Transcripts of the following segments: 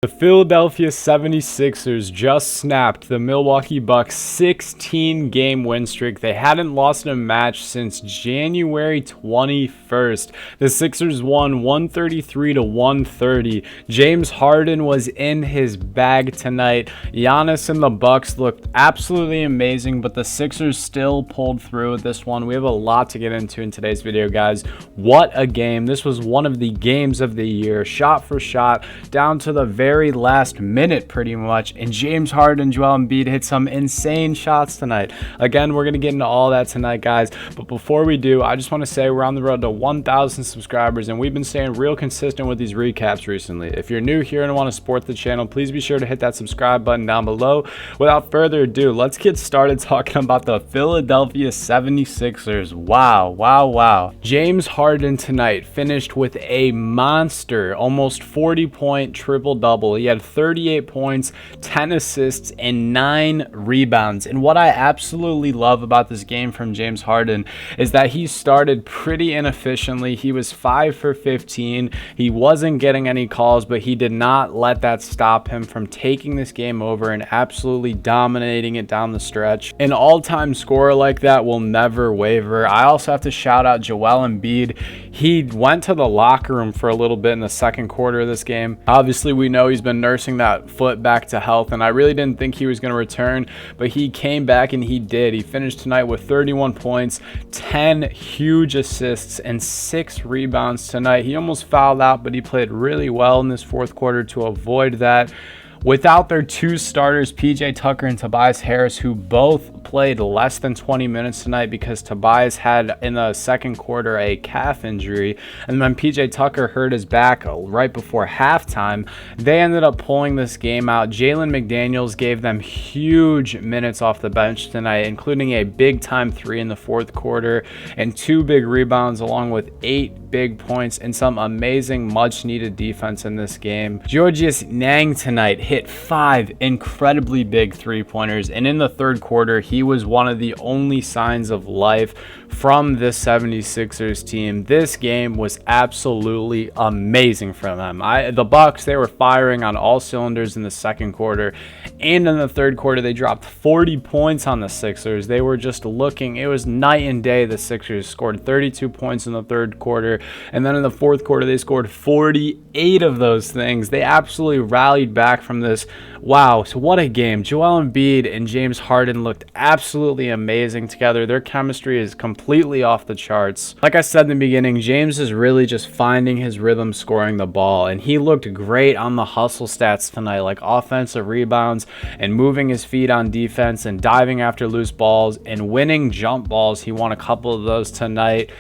The Philadelphia 76ers just snapped the Milwaukee Bucks 16-game win streak. They hadn't lost a match since January 21st. The Sixers won 133 to 130. James Harden was in his bag tonight. Giannis and the Bucks looked absolutely amazing, but the Sixers still pulled through with this one. We have a lot to get into in today's video, guys. What a game. This was one of the games of the year, shot for shot, down to the very last minute pretty much, and James Harden and Joel Embiid hit some insane shots tonight. Again, we're going to get into all that tonight, guys, but before we do, I just want to say we're on the road to 1,000 subscribers, and we've been staying real consistent with these recaps recently. If you're new here and want to support the channel, please be sure to hit that subscribe button down below. Without further ado, let's get started talking about the Philadelphia 76ers. Wow. James Harden tonight finished with a monster, almost 40-point triple-double. He had 38 points, 10 assists, and 9 rebounds. And what I absolutely love about this game from James Harden is that he started pretty inefficiently. He was 5 for 15. He wasn't getting any calls, but he did not let that stop him from taking this game over and absolutely dominating it down the stretch. An all-time scorer like that will never waver. I also have to shout out Joel Embiid. He went to the locker room for a little bit in the second quarter of this game. Obviously, we know he's been nursing that foot back to health, and I really didn't think he was going to return, but he came back and he did. He finished tonight with 31 points, 10 huge assists, and 6 rebounds tonight. He almost fouled out, but he played really well in this fourth quarter to avoid that. Without their two starters, PJ Tucker and Tobias Harris, who both played less than 20 minutes tonight because Tobias had in the second quarter a calf injury, and then PJ Tucker hurt his back right before halftime, they ended up pulling this game out. Jalen McDaniels gave them huge minutes off the bench tonight, including a big-time 3 in the fourth quarter and 2 big rebounds along with 8 big points and some amazing much-needed defense in this game. Georges Niang tonight hit 5 incredibly big three-pointers, and in the third quarter he was one of the only signs of life from this 76ers team. This game was absolutely amazing for them. The Bucks, they were firing on all cylinders in the second quarter, and in the third quarter they dropped 40 points on the Sixers. They were just looking, it was night and day. The Sixers scored 32 points in the third quarter, and then in the fourth quarter they scored 48 of those things. They absolutely rallied back from this. Wow, so what a game. Joel Embiid and James Harden looked absolutely amazing together. Their chemistry is completely off the charts. Like I said in the beginning, James is really just finding his rhythm scoring the ball, and he looked great on the hustle stats tonight, like offensive rebounds and moving his feet on defense and diving after loose balls and winning jump balls. He won a couple of those tonight.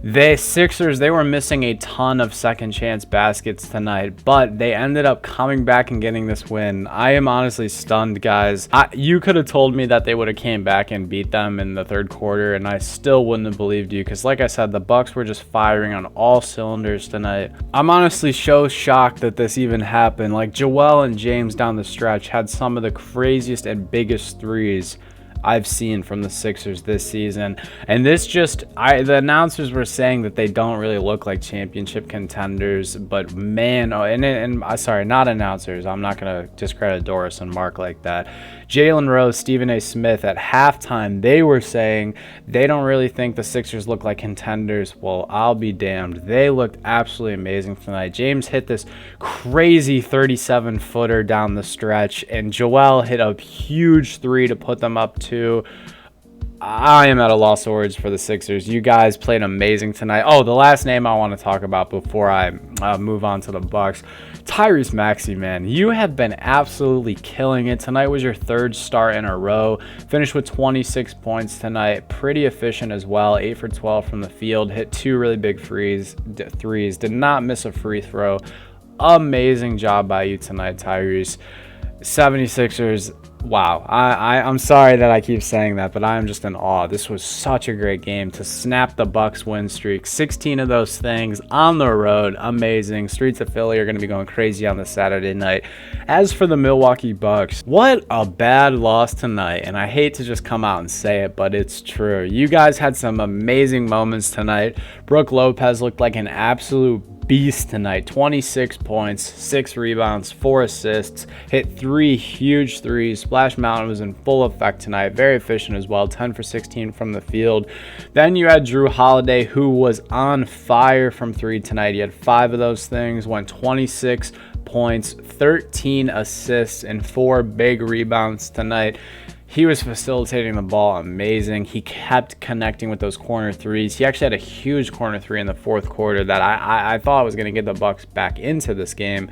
The Sixers, they were missing a ton of second chance baskets tonight, but they ended up coming back and getting this win. I am honestly stunned, guys. You could have told me that they would have came back and beat them in the third quarter, and I still wouldn't have believed you, because like I said, the Bucks were just firing on all cylinders tonight. I'm honestly so shocked that this even happened. Like, Joel and James down the stretch had some of the craziest and biggest threes I've seen from the Sixers this season, and this just, the announcers were saying that they don't really look like championship contenders, but man, sorry, not announcers, I'm not gonna discredit Doris and Mark like that. Jalen Rose, Stephen A. Smith at halftime, they were saying they don't really think the Sixers look like contenders. Well, I'll be damned. They looked absolutely amazing tonight. James hit this crazy 37-footer down the stretch, and Joel hit a huge 3 to put them up 2. I am at a loss of words for the Sixers. You guys played amazing tonight. Oh, the last name I want to talk about before I move on to the Bucks, Tyrese Maxey, man. You have been absolutely killing it. Tonight was your 3rd start in a row. Finished with 26 points tonight. Pretty efficient as well. 8 for 12 from the field. Hit 2 really big threes. Did not miss a free throw. Amazing job by you tonight, Tyrese. 76ers, wow. I'm sorry that I keep saying that, but I am just in awe. This was such a great game to snap the Bucks win streak. 16 of those things on the road. Amazing. Streets of Philly are going to be going crazy on this Saturday night. As for the Milwaukee Bucks, what a bad loss tonight. And I hate to just come out and say it, but it's true. You guys had some amazing moments tonight. Brooke Lopez looked like an absolute beast tonight. 26 points, 6 rebounds, 4 assists, hit 3 huge threes. Splash Mountain was in full effect tonight. Very efficient as well, 10 for 16 from the field. Then you had Drew Holiday, who was on fire from 3 tonight. He had 5 of those things, went 26 points, 13 assists, and 4 big rebounds tonight. He was facilitating the ball amazing. He kept connecting with those corner threes. He actually had a huge corner three in the fourth quarter that I thought was going to get the Bucks back into this game.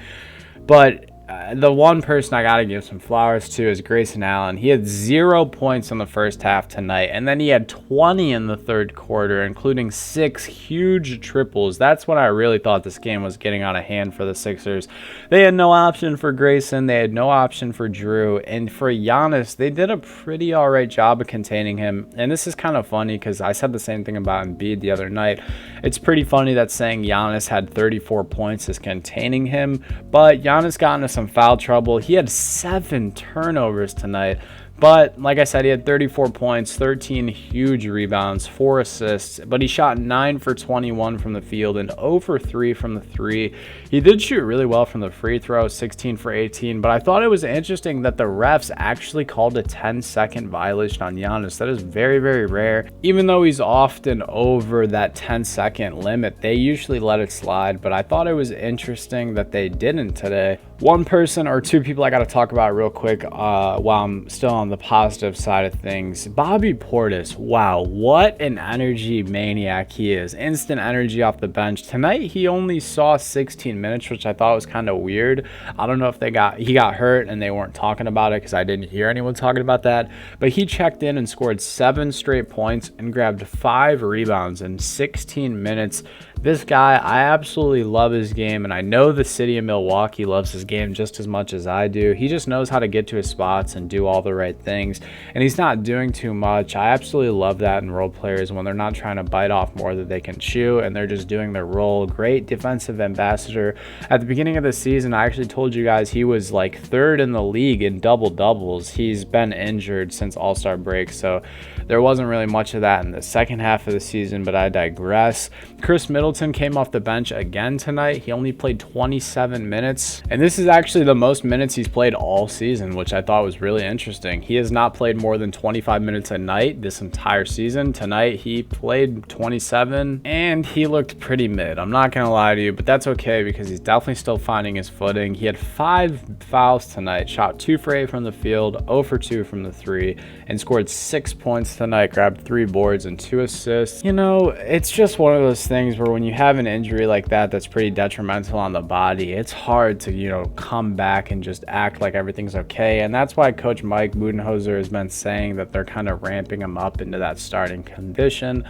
But the one person I got to give some flowers to is Grayson Allen. He had 0 points in the first half tonight, and then he had 20 in the third quarter, including 6 huge triples. That's when I really thought this game was getting out of hand for the Sixers. They had no option for Grayson. They had no option for Drew. And for Giannis, they did a pretty all right job of containing him. And this is kind of funny because I said the same thing about Embiid the other night. It's pretty funny that saying Giannis had 34 points is containing him, but Giannis got into some foul trouble. He had 7 turnovers tonight, but like I said, he had 34 points, 13 huge rebounds, 4 assists, but he shot 9 for 21 from the field and 0 for 3 from the 3. He did shoot really well from the free throw, 16 for 18, but I thought it was interesting that the refs actually called a 10-second violation on Giannis. That is very, very rare. Even though he's often over that 10-second limit, they usually let it slide, but I thought it was interesting that they didn't today. One person or two people I got to talk about real quick while I'm still on the positive side of things. Bobby Portis, wow, what an energy maniac he is. Instant energy off the bench. Tonight he only saw 16 minutes, which I thought was kind of weird. I don't know if he got hurt and they weren't talking about it because I didn't hear anyone talking about that. But he checked in and scored 7 straight points and grabbed 5 rebounds in 16 minutes. This guy, I absolutely love his game, and I know the city of Milwaukee loves his game just as much as I do. He just knows how to get to his spots and do all the right things, and he's not doing too much. I absolutely love that in role players when they're not trying to bite off more than they can chew, and they're just doing their role. Great defensive ambassador. At the beginning of the season, I actually told you guys he was like 3rd in the league in double-doubles. He's been injured since All-Star break, so there wasn't really much of that in the second half of the season, but I digress. Chris Middleton came off the bench again tonight. He only played 27 minutes, and this is actually the most minutes he's played all season, which I thought was really interesting. He has not played more than 25 minutes a night this entire season. Tonight he played 27 and he looked pretty mid. I'm not gonna lie to you, but that's okay because he's definitely still finding his footing. He had 5 fouls tonight, shot 2 for 8 from the field, 0 for 2 from the 3, and scored 6 points tonight, grabbed 3 boards and 2 assists. You know, it's just one of those things where when you have an injury like that that's pretty detrimental on the body, it's hard to, you know, come back and just act like everything's okay. And that's why Coach Mike Budenholzer has been saying that they're kind of ramping him up into that starting condition.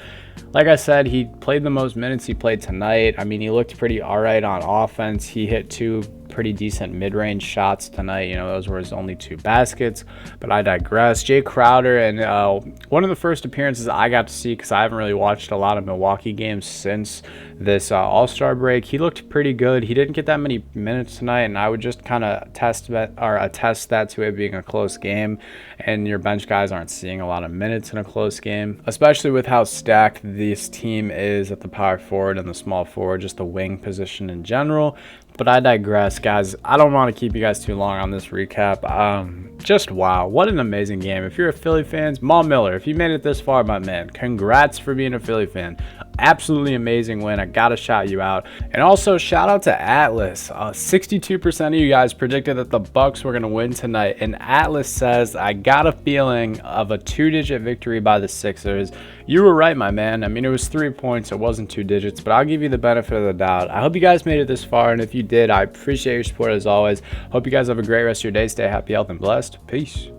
Like I said, he played the most minutes he played tonight. I mean, he looked pretty all right on offense. He hit 2 pretty decent mid-range shots tonight. You know, those were his only 2 baskets, but I digress. Jay Crowder, and one of the first appearances I got to see, because I haven't really watched a lot of Milwaukee games since this All-Star break. He looked pretty good. He didn't get that many minutes tonight, and I would just kind of attest that to it being a close game, and your bench guys aren't seeing a lot of minutes in a close game, especially with how stacked this team is at the power forward and the small forward, just the wing position in general. But I digress, guys. I don't want to keep you guys too long on this recap. Just wow, what an amazing game. If you're a Philly fan, Maul Miller, if you made it this far, my man, congrats for being a Philly fan. Absolutely amazing win. I gotta shout you out. And also shout out to Atlas. 62% of you guys predicted that the Bucks were gonna win tonight, and Atlas says, I got a feeling of a 2-digit victory by the Sixers. You were right, my man. I mean, it was 3 points, it wasn't 2 digits, but I'll give you the benefit of the doubt. I hope you guys made it this far, and if you did, I appreciate your support as always. Hope you guys have a great rest of your day. Stay happy, healthy, and blessed. Peace.